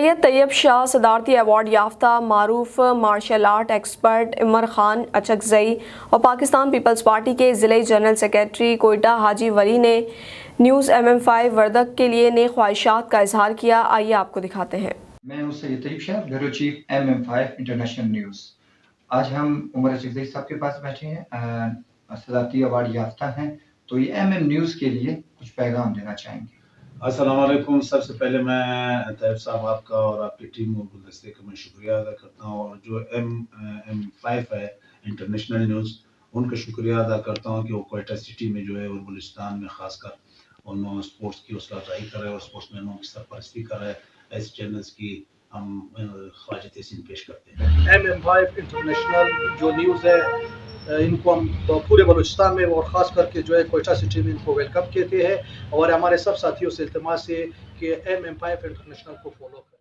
سید طیب شاہ صدارتی ایوارڈ یافتہ معروف مارشل آرٹ ایکسپرٹ عمر خان اچکزئی اور پاکستان پیپلز پارٹی کے ضلعی جنرل سیکریٹری کوئٹہ حاجی ولی نے نیوز MM5 وردک کے لیے نیک خواہشات کا اظہار کیا. آئیے آپ کو دکھاتے ہیں. میں ہوں Syed Tayyab Shah, bureau chief MM5 international news. آج ہم عمر اچکزئی صاحب کے پاس بیٹھے ہیں، صدارتی ایوارڈ یافتہ ہیں، تو یہ MM نیوز کے لیے کچھ پیغام دینا چاہیں گے. السلام علیکم. سب سے پہلے میں طیب صاحب آپ کا اور آپ کی ٹیم اور گلدستے کا میں شکریہ ادا کرتا ہوں، اور جو MM5 ہے انٹرنیشنل نیوز، ان کا شکریہ ادا کرتا ہوں کہ وہ کوئٹہ سٹی میں جو ہے اور بلوچستان میں خاص کر انہوں اسپورٹس کی حوصلہ افزائی کر رہے ہیں اور اسپورٹس مینوں کی سرپرستی کر رہے ہیں. ایسے چینلز کی ہم خواجہ تحسین پیش کرتے ہیں. MM5 انٹرنیشنل جو نیوز ہے، ان کو ہم پورے بلوچستان میں اور خاص کر کے جو ہے کوئٹہ سٹی میں ان کو ویلکم کہتے ہیں، اور ہمارے سب ساتھیوں سے التماس ہے کہ MM5 انٹرنیشنل کو فالو کریں.